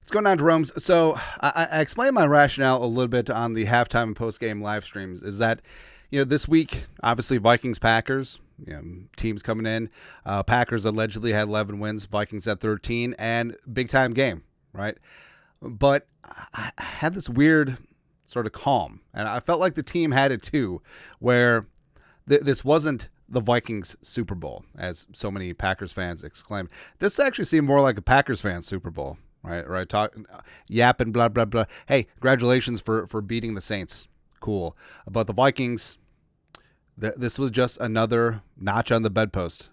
What's going on, Jeromes? So I explained my rationale a little bit on the halftime and post-game live streams. Is that, this week, obviously Vikings-Packers, teams coming in. Packers allegedly had 11 wins, Vikings at 13, and big-time game, right? But I had this weird sort of calm, and I felt like the team had it too, where this wasn't the Vikings Super Bowl, as so many Packers fans exclaim. This actually seemed more like a Packers fan Super Bowl. Right. Talking, yapping, blah, blah, blah. Hey, congratulations for beating the Saints. Cool. But the Vikings, this was just another notch on the bedpost.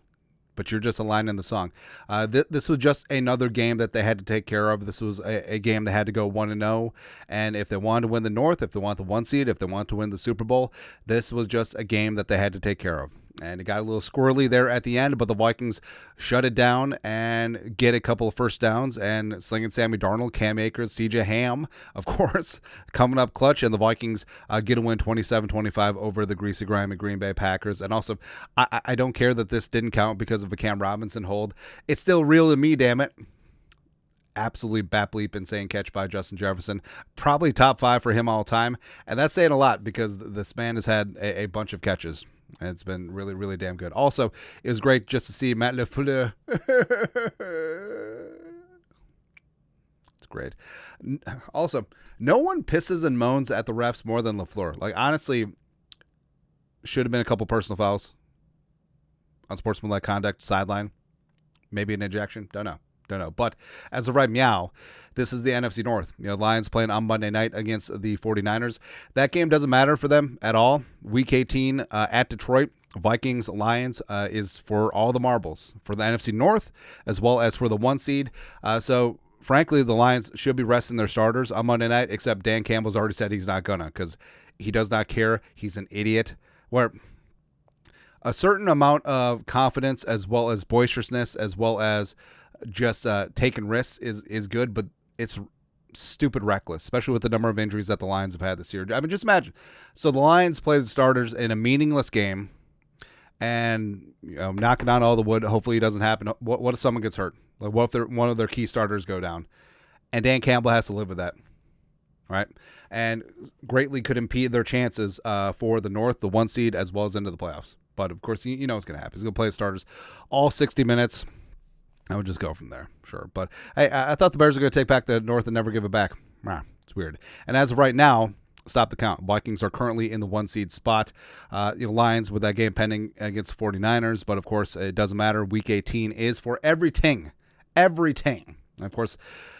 But you're just a line in the song. This was just another game that they had to take care of. This was a game they had to go 1-0. And if they wanted to win the North, if they want the 1 seed, if they want to win the Super Bowl, this was just a game that they had to take care of. And it got a little squirrely there at the end, but the Vikings shut it down and get a couple of first downs. And slinging Sammy Darnold, Cam Akers, CJ Ham, of course, coming up clutch. And the Vikings get a win 27-25 over the Greasy, Grimy Green Bay Packers. And also, I don't care that this didn't count because of a Cam Robinson hold. It's still real to me, damn it. Absolutely bat bleep insane catch by Justin Jefferson. Probably top 5 for him all time. And that's saying a lot because this man has had a bunch of catches. And it's been really, really damn good. Also, it was great just to see Matt LaFleur. It's great. Also, no one pisses and moans at the refs more than LaFleur. Like, honestly, should have been a couple personal fouls. Unsportsmanlike conduct, sideline. Maybe an ejection. Don't know. But as of right meow, this is the NFC North. Lions playing on Monday night against the 49ers. That game doesn't matter for them at all. Week 18 at Detroit. Vikings, Lions is for all the marbles. For the NFC North as well as for the 1 seed. So, frankly, the Lions should be resting their starters on Monday night, except Dan Campbell's already said he's not gonna because he does not care. He's an idiot. Where a certain amount of confidence as well as boisterousness as well as just taking risks is good, but it's stupid reckless, especially with the number of injuries that the Lions have had this year. I mean, just imagine. So the Lions play the starters in a meaningless game and knocking on all the wood. Hopefully it doesn't happen. What if someone gets hurt? Like, what if one of their key starters go down? And Dan Campbell has to live with that, right? And greatly could impede their chances for the North, the 1 seed, as well as into the playoffs. But, of course, you know what's going to happen. He's going to play the starters all 60 minutes. I would just go from there, sure. But hey, I thought the Bears were going to take back the North and never give it back. It's weird. And as of right now, stop the count. Vikings are currently in the 1 seed spot. Lions with that game pending against the 49ers. But, of course, it doesn't matter. Week 18 is for everything. Everything. And, of course,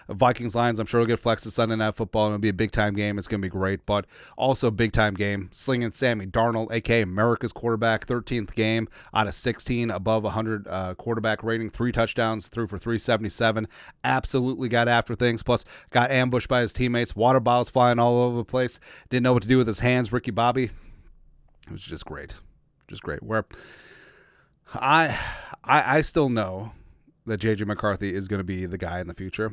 Vikings Lions, I'm sure will get flexed to Sunday Night Football. It'll be a big-time game. It's going to be great. But also big-time game. Slinging Sammy Darnold, a.k.a. America's quarterback, 13th game out of 16, above 100 quarterback rating. 3 touchdowns, threw for 377. Absolutely got after things. Plus, got ambushed by his teammates. Water bottles flying all over the place. Didn't know what to do with his hands. Ricky Bobby. It was just great. Just great. Where I still know that J.J. McCarthy is going to be the guy in the future.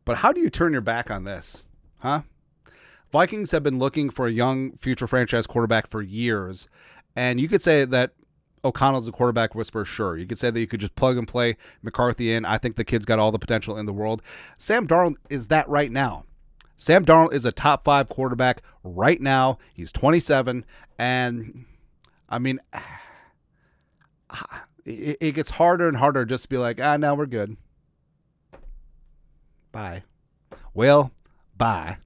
But how do you turn your back on this? Huh? Vikings have been looking for a young future franchise quarterback for years. And you could say that O'Connell's a quarterback whisperer, sure. You could say that you could just plug and play McCarthy in. I think the kid's got all the potential in the world. Sam Darnold is that right now. Sam Darnold is a top 5 quarterback right now. He's 27. And, I mean, it gets harder and harder just to be like, now we're good. Bye. Well, bye.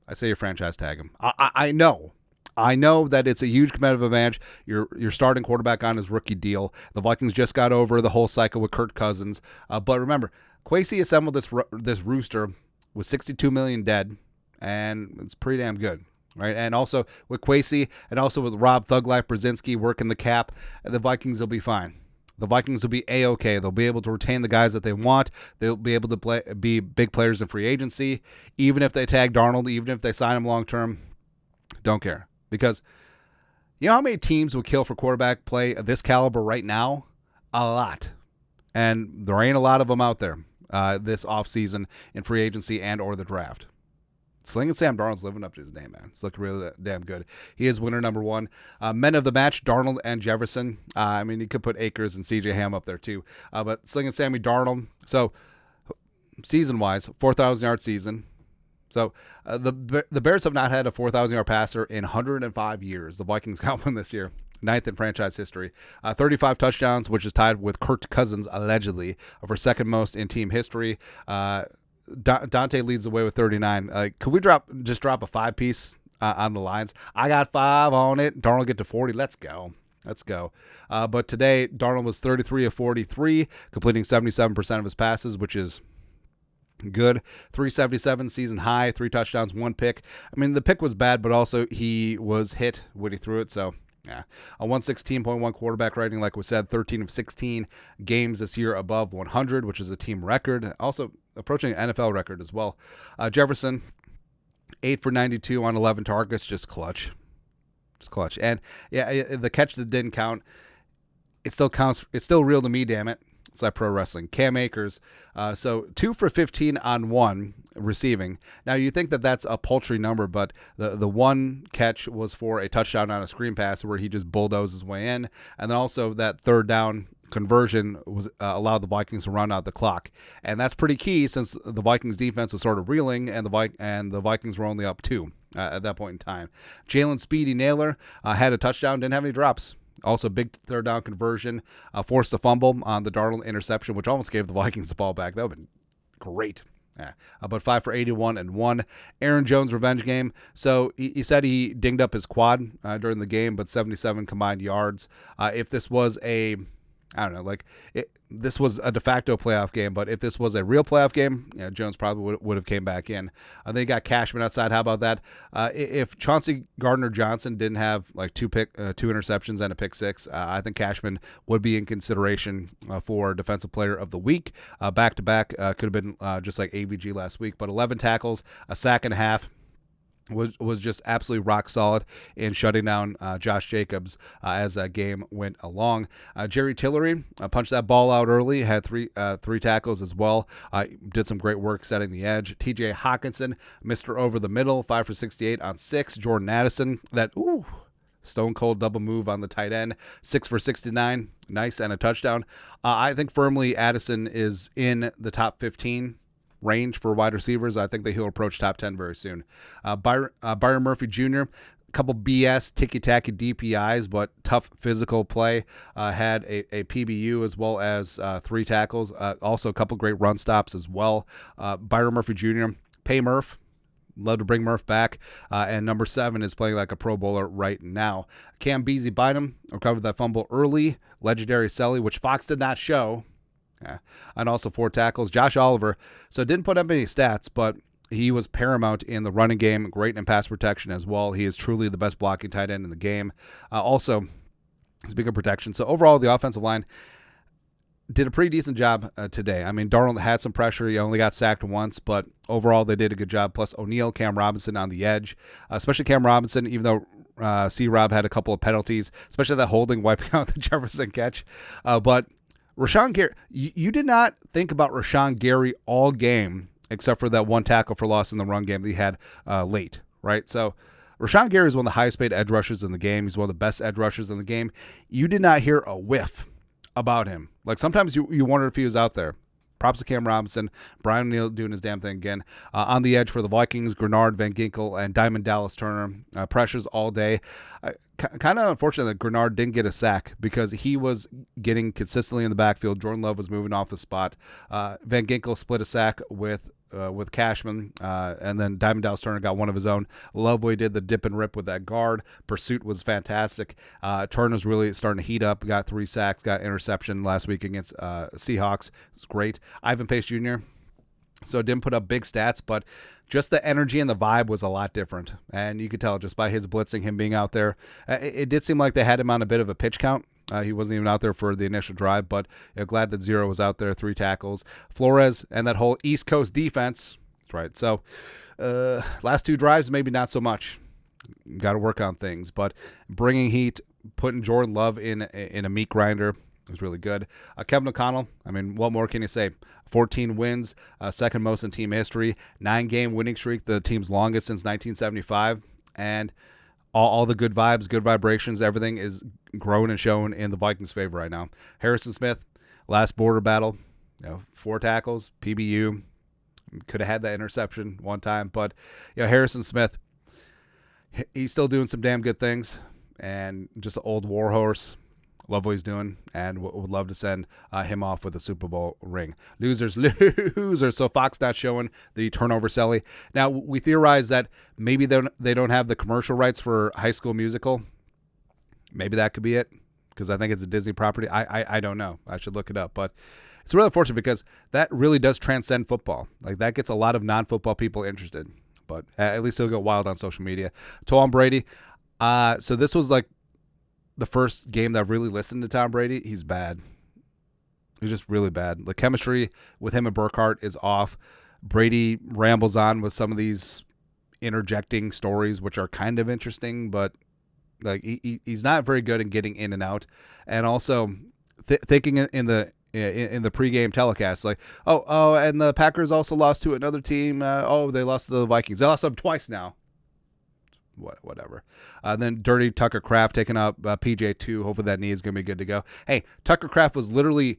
I say you franchise tag him. I know that it's a huge competitive advantage. Your starting quarterback on his rookie deal. The Vikings just got over the whole cycle with Kirk Cousins. But remember, Kwesi assembled this rooster with $62 million dead, and it's pretty damn good. Right, and also with Kwesi and also with Rob Thug Life Brzezinski working the cap, the Vikings will be fine. The Vikings will be A-okay. They'll be able to retain the guys that they want. They'll be able to be big players in free agency. Even if they tag Darnold, even if they sign him long-term, don't care. Because you know how many teams would kill for quarterback play of this caliber right now? A lot. And there ain't a lot of them out there this offseason in free agency and or the draft. Slinging Sam Darnold's living up to his name, man. It's looking really damn good. He is winner number one. Men of the match, Darnold and Jefferson. I mean, you could put Akers and C.J. Ham up there too. But Slinging Sammy Darnold. So, season-wise, 4,000-yard season. So, the Bears have not had a 4,000-yard passer in 105 years. The Vikings got one this year. 9th in franchise history. 35 touchdowns, which is tied with Kirk Cousins, allegedly, for second most in team history. Dante leads the way with 39. Could we just drop a 5-piece on the lines? I got 5 on it. Darnold get to 40. Let's go. But today, Darnold was 33 of 43, completing 77% of his passes, which is good. 377 season high, 3 touchdowns, 1 pick. I mean, the pick was bad, but also he was hit when he threw it, so yeah. A 116.1 quarterback rating, like we said, 13 of 16 games this year above 100, which is a team record. Also approaching an NFL record as well. Jefferson, 8 for 92 on 11 targets, just clutch. And yeah, the catch that didn't count, it still counts. It's still real to me, damn it. It's like pro wrestling. Cam Akers, so 2 for 15 on 1 receiving. Now, you think that that's a paltry number, but the one catch was for a touchdown on a screen pass where he just bulldozed his way in. And then also that third down conversion was allowed the Vikings to run out the clock. And that's pretty key since the Vikings defense was sort of reeling and the Vikings were only up 2 at that point in time. Jalen Speedy Naylor had a touchdown, didn't have any drops. Also, big third down conversion, forced a fumble on the Darnold interception, which almost gave the Vikings the ball back. That would have been great. Yeah. But 5 for 81 and 1. Aaron Jones revenge game. So he said he dinged up his quad during the game, but 77 combined yards. If this was this was a de facto playoff game, but if this was a real playoff game, Jones probably would have came back in. They got Cashman outside. How about that? If Chauncey Gardner-Johnson didn't have like 2 interceptions and a pick 6, I think Cashman would be in consideration for Defensive Player of the Week. Back-to-back could have been just like AVG last week, but 11 tackles, a sack and a half. Was just absolutely rock solid in shutting down Josh Jacobs as that game went along. Jerry Tillery punched that ball out early, had three tackles as well. Did some great work setting the edge. TJ Hawkinson, Mr. Over the Middle, 5 for 68 on 6. Jordan Addison, stone cold double move on the tight end, 6 for 69, nice, and a touchdown. I think firmly Addison is in the top 15 range for wide receivers. I think that he'll approach top 10 very soon. Byron Murphy Jr., a couple BS ticky-tacky DPIs, but tough physical play. Had a PBU as well as 3 tackles. Also a couple great run stops as well. Byron Murphy Jr., pay Murph. Love to bring Murph back. And number 7 is playing like a Pro Bowler right now. Cam Beasley Bynum recovered that fumble early. Legendary Selly, which Fox did not show. Yeah. And also 4 tackles. Josh Oliver, so didn't put up any stats, but he was paramount in the running game, great in pass protection as well. He is truly the best blocking tight end in the game. Also, speaking of protection, so overall the offensive line did a pretty decent job today. I mean, Darnold had some pressure. He only got sacked once, but overall they did a good job. Plus O'Neal, Cam Robinson on the edge, especially Cam Robinson, even though C-Rob had a couple of penalties, especially that holding wiping out the Jefferson catch. But Rashawn Gary, you did not think about Rashawn Gary all game except for that 1 tackle for loss in the run game that he had late, right? So Rashawn Gary is one of the highest paid edge rushers in the game. He's one of the best edge rushers in the game. You did not hear a whiff about him. Like sometimes you wondered if he was out there. Props to Cam Robinson. Brian O'Neal doing his damn thing again. On the edge for the Vikings, Grenard, Van Ginkel, and Diamond Dallas Turner. Pressures all day. Kind of unfortunate that Grenard didn't get a sack because he was getting consistently in the backfield. Jordan Love was moving off the spot. Van Ginkel split a sack with Cashman, and then Diamond Dallas Turner got one of his own. Lovely did the dip and rip with that guard. Pursuit was fantastic. Turner's really starting to heat up. Got 3 sacks, got interception last week against Seahawks. It's great. Ivan Pace Jr., so it didn't put up big stats, but just the energy and the vibe was a lot different. And you could tell just by his blitzing, him being out there. It did seem like they had him on a bit of a pitch count. He wasn't even out there for the initial drive, but glad that Zero was out there, 3 tackles. Flores and that whole East Coast defense. That's right. So last 2 drives, maybe not so much. Got to work on things. But bringing heat, putting Jordan Love in a meat grinder, It was really good. Kevin O'Connell, I mean, what more can you say? 14 wins, second most in team history, 9-game winning streak, the team's longest since 1975, and all the good vibes, good vibrations, everything is grown and shown in the Vikings' favor right now. Harrison Smith, last border battle, 4 tackles, PBU, could have had that interception one time, but Harrison Smith, he's still doing some damn good things, and just an old warhorse. Love what he's doing, and would love to send him off with a Super Bowl ring. Losers. So Fox not showing the turnover celly. Now, we theorize that maybe they don't have the commercial rights for High School Musical. Maybe that could be it, because I think it's a Disney property. I don't know. I should look it up. But it's really unfortunate, because that really does transcend football. Like, that gets a lot of non-football people interested. But at least it'll go wild on social media. Tom Brady. So this was like the first game that I've really listened to Tom Brady. He's bad. He's just really bad. The chemistry with him and Burkhardt is off. Brady rambles on with some of these interjecting stories, which are kind of interesting, but like he's not very good in getting in and out. And also thinking in the pregame telecast, like, and the Packers also lost to another team. They lost to the Vikings. They lost them twice now. Whatever. Then Dirty Tucker Kraft taking out PJ2. Hopefully that knee is going to be good to go. Hey, Tucker Kraft was literally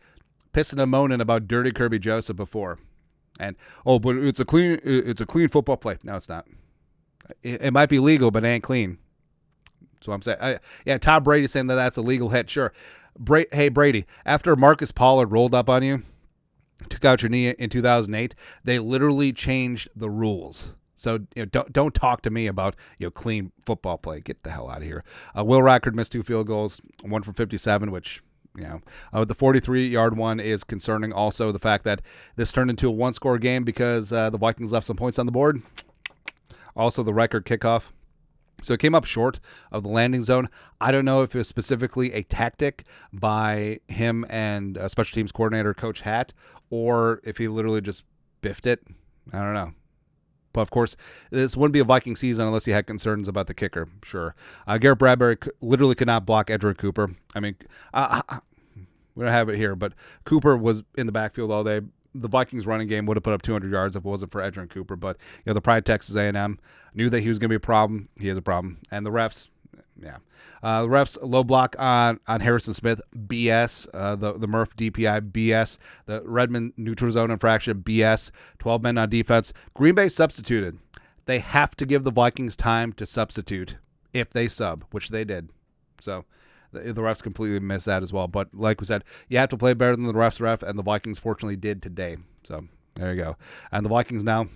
pissing and moaning about Dirty Kirby Joseph before. And, but it's a clean football play. No, it's not. It might be legal, but it ain't clean. That's what I'm saying. Tom Brady saying that that's a legal hit. Sure. Hey, Brady, after Marcus Pollard rolled up on you, took out your knee in 2008, they literally changed the rules. So don't talk to me about clean football play. Get the hell out of here. Will Rackard missed 2 field goals, 1 for 57, which the 43-yard one is concerning. Also, the fact that this turned into a 1-score game because the Vikings left some points on the board. Also, the record kickoff. So it came up short of the landing zone. I don't know if it was specifically a tactic by him and special teams coordinator Coach Hatt, or if he literally just biffed it. I don't know. But, of course, this wouldn't be a Viking season unless he had concerns about the kicker. Sure. Garrett Bradbury literally could not block Edgerrin Cooper. I mean, we don't have it here, but Cooper was in the backfield all day. The Vikings running game would have put up 200 yards if it wasn't for Edgerrin Cooper. But, the pride of Texas A&M knew that he was going to be a problem. He is a problem. And the refs, the refs low block on Harrison Smith, BS. The Murph DPI, BS. The Redmond neutral zone infraction, BS. 12 men on defense. Green Bay substituted. They have to give the Vikings time to substitute if they sub, which they did. So the refs completely missed that as well. But like we said, you have to play better than the refs ref, and the Vikings fortunately did today. So there you go. And the Vikings now,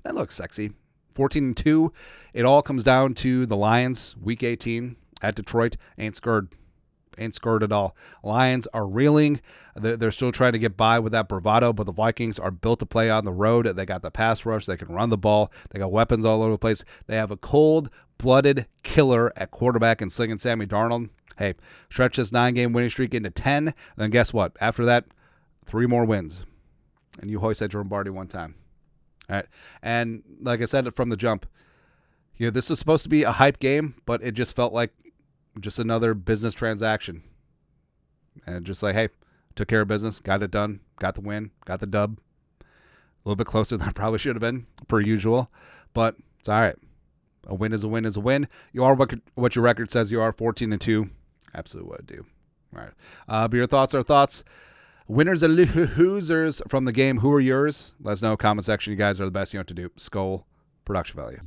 that looks sexy. 14-2. It all comes down to the Lions, Week 18 at Detroit. Ain't scared at all. Lions are reeling. They're still trying to get by with that bravado, but the Vikings are built to play on the road. They got the pass rush. They can run the ball. They got weapons all over the place. They have a cold-blooded killer at quarterback and slinging Sammy Darnold. Hey, stretch this 9-game winning streak into 10. And then guess what? After that, 3 more wins. And you hoist at Jerome Barty one time. All right. And like I said from the jump, this is supposed to be a hype game, but it just felt like just another business transaction. And just like, hey, took care of business, got it done, got the win, got the dub. A little bit closer than I probably should have been, per usual. But it's all right. A win is a win is a win. You are what your record says you are, 14-2. Absolutely what I do. All right. But your thoughts are thoughts. Winners and losers from the game. Who are yours? Let us know. Comment section. You guys are the best. You know what to do. Skull production value.